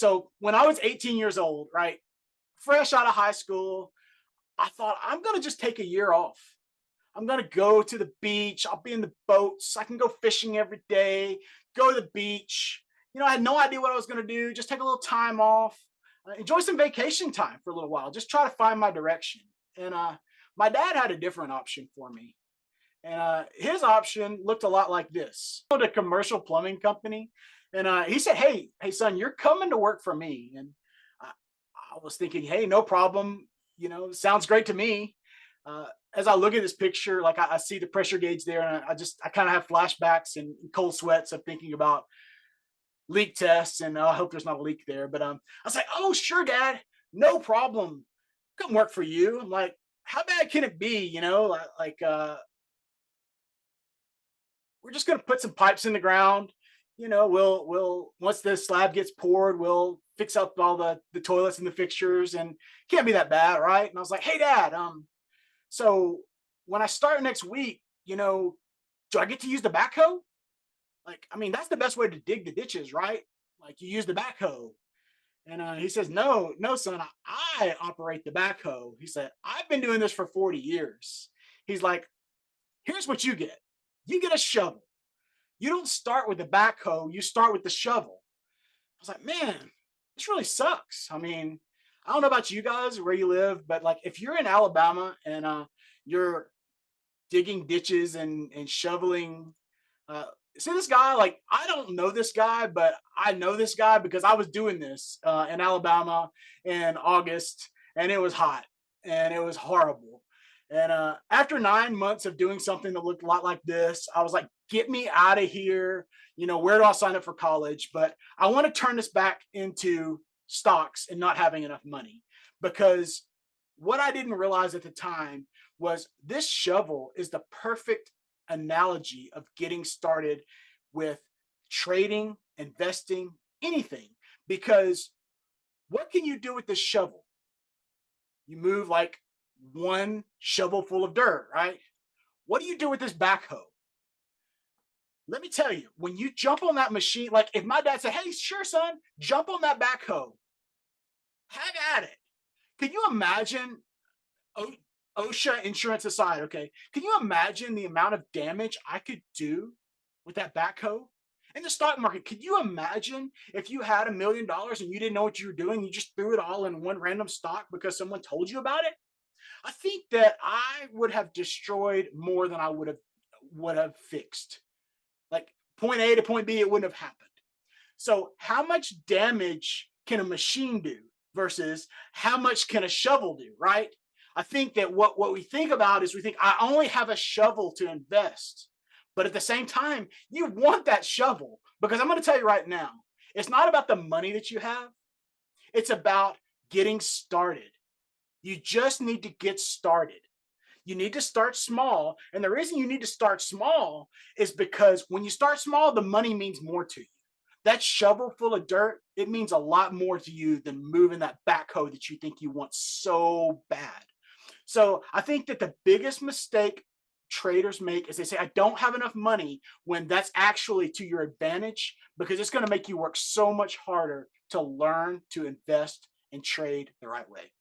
So when I was 18 years old, right, fresh out of high school, I thought I'm going to just take a year off. I'm going to go to the beach. I'll be in the boats. I can go fishing every day, go to the beach. I had no idea what I was going to do. Just take a little time off, enjoy some vacation time for a little while, just try to find my direction. And my dad had a different option for me. And his option looked a lot like this. A commercial plumbing company. And he said, hey, son, you're coming to work for me. And I, I was thinking, hey, no problem. Sounds great to me. As I look at this picture, like I see the pressure gauge there, and I kind of have flashbacks and cold sweats of thinking about leak tests, and I hope there's not a leak there. But I was like, oh, sure, Dad, no problem. Come work for you. I'm like, how bad can it be? We're just gonna put some pipes in the ground. We'll once the slab gets poured, we'll fix up all the toilets and the fixtures, and can't be that bad, right? And I was like, hey, Dad, so when I start next week, do I get to use the backhoe? Like, I mean, that's the best way to dig the ditches, right? Like, you use the backhoe. And he says, no, no, son, I operate the backhoe. He said, I've been doing this for 40 years. He's like, here's what you get. You get a shovel. You don't start with the backhoe, you start with the shovel. I was like, man, this really sucks. I mean, I don't know about you guys where you live, but like if you're in Alabama and you're digging ditches and shoveling, uh, see this guy, like I don't know this guy, but I know this guy because I was doing this in Alabama in August, and it was hot and it was horrible. And after 9 months of doing something that looked a lot like this, I was like, get me out of here. Where do I sign up for college? But I want to turn this back into stocks and not having enough money, because what I didn't realize at the time was this shovel is the perfect analogy of getting started with trading, investing, anything. Because what can you do with this shovel? You move like one shovel full of dirt, right? What do you do with this backhoe? Let me tell you, when you jump on that machine, like if my dad said, hey, sure, son, jump on that backhoe, have at it. Can you imagine OSHA insurance aside, okay? Can you imagine the amount of damage I could do with that backhoe? In the stock market, could you imagine if you had $1 million and you didn't know what you were doing? You just threw it all in one random stock because someone told you about it? I think that I would have destroyed more than I would have fixed. Like point A to point B, it wouldn't have happened. So how much damage can a machine do versus how much can a shovel do, right? I think that what we think about is we think I only have a shovel to invest. But at the same time, you want that shovel, because I'm going to tell you right now, it's not about the money that you have. It's about getting started. You just need to get started. You need to start small. And the reason you need to start small is because when you start small, the money means more to you. That shovel full of dirt, it means a lot more to you than moving that backhoe that you think you want so bad. So I think that the biggest mistake traders make is they say, I don't have enough money, when that's actually to your advantage, because it's going to make you work so much harder to learn to invest and trade the right way.